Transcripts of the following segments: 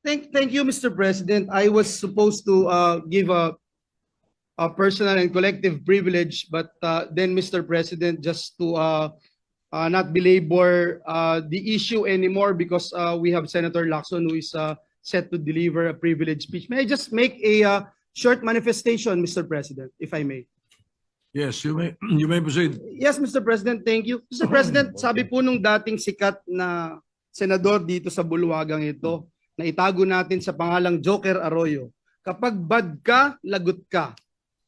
Thank you, Mr. President. I was supposed to give a personal and collective privilege, but then, Mr. President, just to not belabor the issue anymore, because we have Senator Lacson who is set to deliver a privileged speech. May I just make a short manifestation, Mr. President, if I may? Yes, you may proceed. Yes, Mr. President, thank you. Mr. President, sabi po nung dating sikat na senador dito sa bulwagang ito, na itago natin sa pangalang Joker Arroyo, kapag bad ka, lagot ka.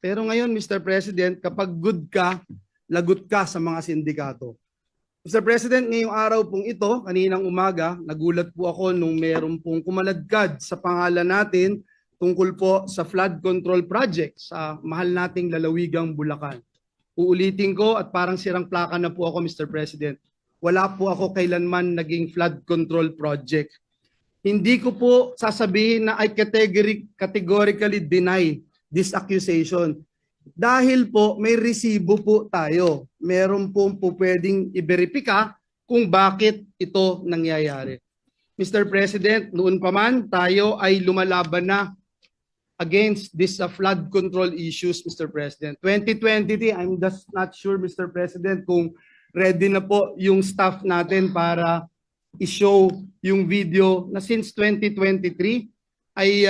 Pero ngayon, Mr. President, kapag good ka, lagot ka sa mga sindikato. Mr. President, ngayong araw pong ito, kaninang umaga, nagulat po ako nung meron pong kumaladkad sa pangalan natin tungkol po sa flood control project sa mahal nating lalawigang Bulacan. Uulitin ko at parang sirang plaka na po ako, Mr. President. Wala po ako kailanman naging flood control project. Hindi ko po sasabihin na I categorically deny this accusation. Dahil po may resibo po tayo. Meron po pwedeng i-verifika kung bakit ito nangyayari. Mr. President, noon pa man tayo ay lumalaban na against this flood control issues, Mr. President. 2023, I'm just not sure, Mr. President, kung ready na po yung staff natin para i-show yung video na since 2023 ay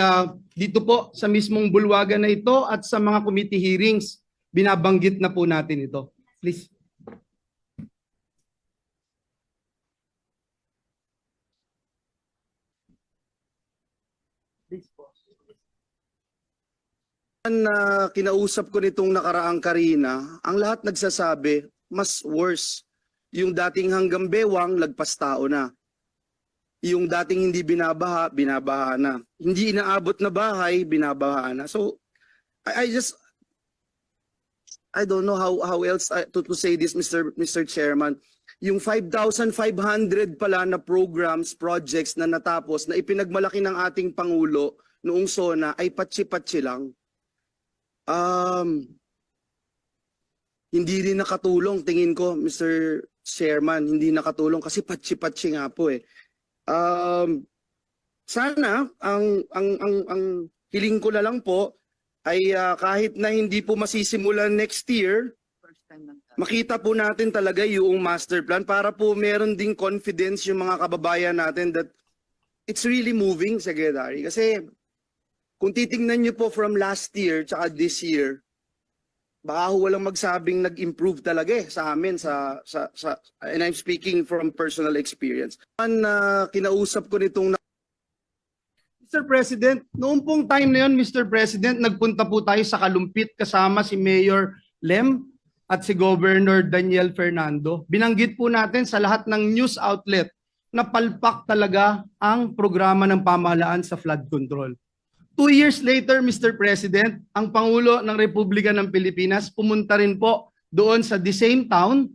dito po sa mismong bulwagan na ito at sa mga committee hearings, binabanggit na po natin ito. Please. Please po. Na kinausap ko nitong nakaraang Karina, ang lahat nagsasabi, mas worse. Yung dating hanggang bewang, lagpas tao na. Yung dating hindi binabaha, binabaha na. Hindi inaabot na bahay, binabaha na. So, I don't know how else to say this, Mr. Chairman. Yung 5,500 pala na programs, projects na natapos, na ipinagmalaki ng ating Pangulo noong SONA ay patsi-patsi lang. Hindi rin nakatulong, tingin ko, Mr. Chairman, hindi nakatulong kasi patsi-patsi nga po eh. Sana ang hiling ko na lang po ay kahit na hindi po masisimulan next year, makita po natin talaga yung master plan para po meron ding confidence yung mga kababayan natin that it's really moving, Secretary. Kasi kung titingnan niyo po from last year tsaka this year, baka walang magsabing nag-improve talaga sa amin and I'm speaking from personal experience. Kinausap ko nitong Mr. President, noong pong time na yun, Mr. President, nagpunta po tayo sa Kalumpit kasama si Mayor Lem at si Governor Daniel Fernando. Binanggit po natin sa lahat ng news outlet na palpak talaga ang programa ng pamahalaan sa flood control. 2 years later, Mr. President, ang Pangulo ng Republika ng Pilipinas pumunta rin po doon sa the same town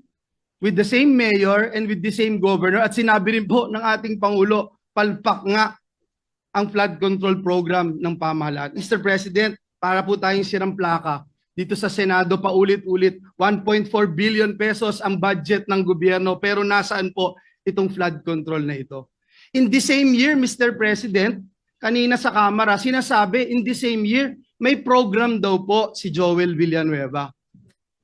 with the same mayor and with the same governor at sinabi rin po ng ating Pangulo, palpak nga ang flood control program ng pamahalaan. Mr. President, para po tayong sirang plaka, dito sa Senado paulit-ulit, 1.4 billion pesos ang budget ng gobyerno pero nasaan po itong flood control na ito? In the same year, Mr. President, kanina sa Kamara, sinasabi in the same year, may program daw po si Joel Villanueva.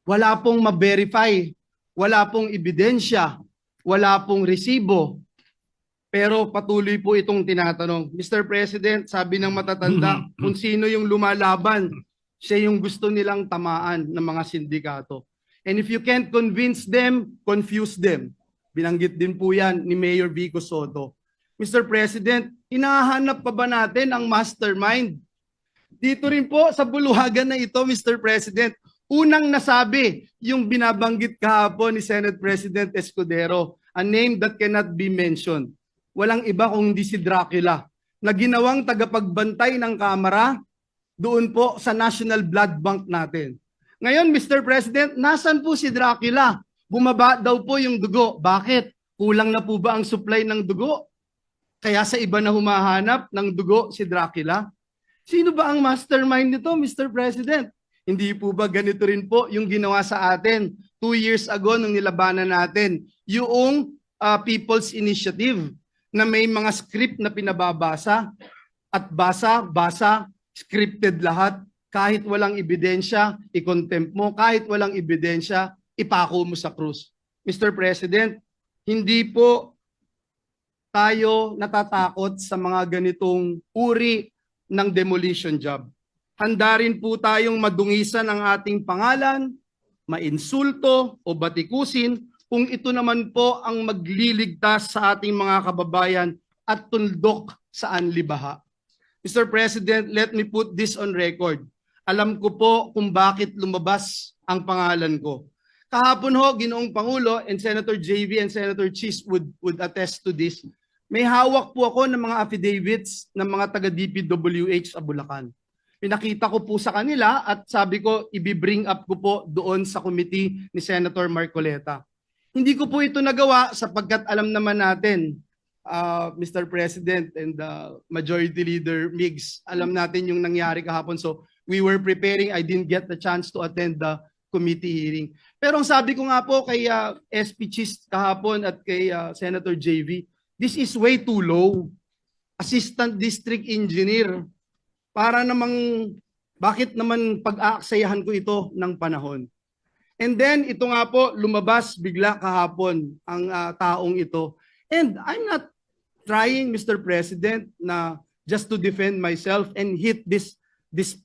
Wala pong ma-verify, wala pong ebidensya, wala pong resibo. Pero patuloy po itong tinatanong. Mr. President, sabi ng matatanda, kung sino yung lumalaban, siya yung gusto nilang tamaan ng mga sindikato. And if you can't convince them, confuse them. Binanggit din po yan ni Mayor Vico Soto. Mr. President, hinahanap pa ba natin ang mastermind? Dito rin po sa bulwagan na ito, Mr. President, unang nasabi yung binabanggit kahapon ni Senate President Escudero, a name that cannot be mentioned. Walang iba kung hindi si Dracula, na ginawang tagapagbantay ng Kamara doon po sa National Blood Bank natin. Ngayon, Mr. President, nasan po si Dracula? Bumaba daw po yung dugo. Bakit? Kulang na po ba ang supply ng dugo? Kaya sa iba na humahanap ng dugo si Dracula? Sino ba ang mastermind nito, Mr. President? Hindi po ba ganito rin po yung ginawa sa atin 2 years ago nung nilabanan natin yung People's Initiative na may mga script na pinababasa at basa, scripted lahat, kahit walang ebidensya, i-contempt mo, kahit walang ebidensya, ipako mo sa krus. Mr. President, hindi po tayo natatakot sa mga ganitong uri ng demolition job. Handa rin po tayong madungisan ang ating pangalan, mainsulto o batikusin kung ito naman po ang magliligtas sa ating mga kababayan at tundok sa anlibaha. Mr. President, let me put this on record. Alam ko po kung bakit lumabas ang pangalan ko. Kahapon ho, Ginoong Pangulo, and Senator JV and Senator Chis would attest to this. May hawak po ako ng mga affidavits ng mga taga-DPWH sa Bulacan. Pinakita ko po sa kanila at sabi ko, i-bring up ko po doon sa committee ni Senator Marcoleta. Hindi ko po ito nagawa sapagkat alam naman natin, Mr. President and Majority Leader Migs, alam natin yung nangyari kahapon. So we were preparing, I didn't get the chance to attend the committee hearing. Pero ang sabi ko nga po kay SP Chis kahapon at kay Senator JV, this is way too low. Assistant District Engineer. Para namang, bakit naman pag-aaksayahan ko ito ng panahon? And then, ito nga po, lumabas bigla kahapon ang taong ito. And I'm not trying, Mr. President, na just to defend myself and hit this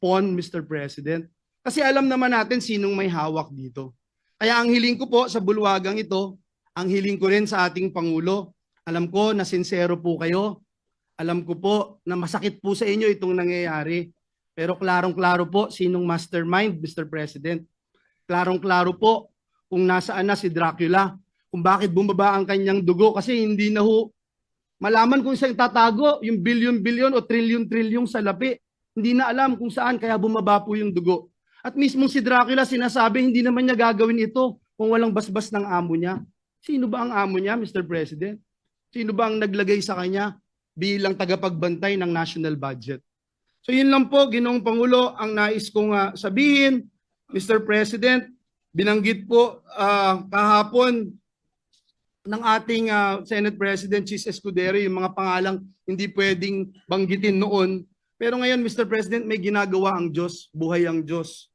pawn, Mr. President. Kasi alam naman natin sinong may hawak dito. Kaya ang hiling ko po sa bulwagang ito, ang hiling ko rin sa ating Pangulo, alam ko na sincero po kayo. Alam ko po na masakit po sa inyo itong nangyayari. Pero klarong-klaro po sinong mastermind, Mr. President. Klarong-klaro po kung nasaan na si Dracula. Kung bakit bumaba ang kanyang dugo. Kasi hindi na ho malaman kung saan tatago yung bilyon-bilyon o trilyon-trilyon sa lapi. Hindi na alam kung saan kaya bumaba po yung dugo. At mismong si Dracula sinasabi hindi naman niya gagawin ito kung walang basbas ng amo niya. Sino ba ang amo niya, Mr. President? Sino ba ang naglagay sa kanya bilang tagapagbantay ng national budget? So yun lang po, Ginoong Pangulo, ang nais kong sabihin. Mr. President, binanggit po kahapon ng ating Senate President Chis Escudero yung mga pangalang hindi pwedeng banggitin noon. Pero ngayon, Mr. President, may ginagawa ang Diyos, buhay ang Diyos.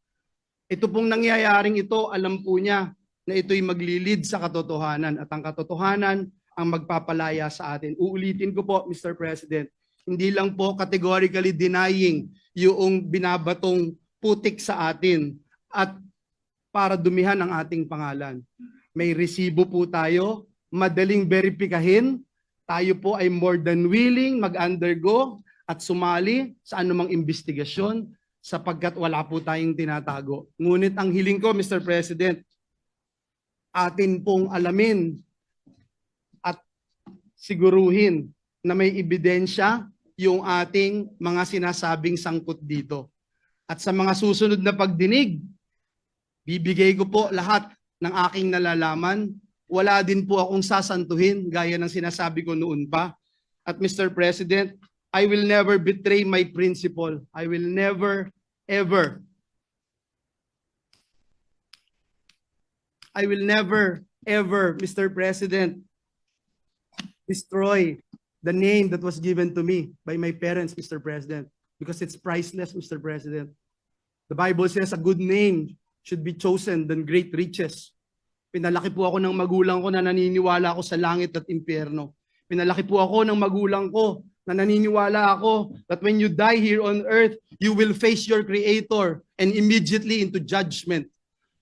Ito pong nangyayaring ito, alam po niya na ito'y maglilid sa katotohanan at ang katotohanan ang magpapalaya sa atin. Uulitin ko po, Mr. President, hindi lang po categorically denying yung binabatong putik sa atin at para dumihan ang ating pangalan. May resibo po tayo, madaling verifikahin, tayo po ay more than willing mag-undergo at sumali sa anumang investigasyon sapagkat wala po tayong tinatago. Ngunit ang hiling ko, Mr. President, atin pong alamin at siguruhin na may ebidensya yung ating mga sinasabing sangkot dito. At sa mga susunod na pagdinig, bibigay ko po lahat ng aking nalalaman. Wala din po akong sasantuhin gaya ng sinasabi ko noon pa. At Mr. President, I will never betray my principle. I will never, ever, Mr. President, destroy the name that was given to me by my parents, Mr. President, because it's priceless, Mr. President. The Bible says a good name should be chosen than great riches. Pinalaki po ako ng magulang ko na naniniwala ako sa langit at impyerno. Pinalaki po ako ng magulang ko na naniniwala ako that when you die here on earth, you will face your Creator and immediately into judgment.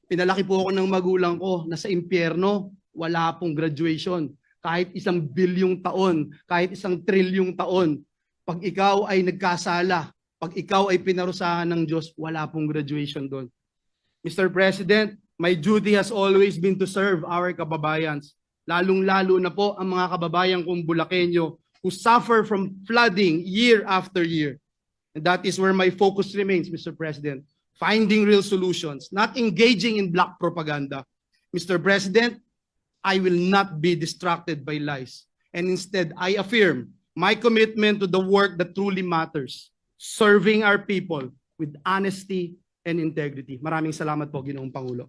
Pinalaki po ako ng magulang ko na sa impyerno, wala pong graduation. Kahit 1 bilyong taon, kahit 1 trilyong taon, pag ikaw ay nagkasala, pag ikaw ay pinarusahan ng Diyos, wala pong graduation doon. Mr. President, my duty has always been to serve our kababayans, lalong-lalo na po ang mga kababayan kong Bulakenyo who suffer from flooding year after year. And that is where my focus remains, Mr. President, finding real solutions, not engaging in black propaganda. Mr. President, I will not be distracted by lies. And instead, I affirm my commitment to the work that truly matters, serving our people with honesty and integrity. Maraming salamat po, Ginoong Pangulo.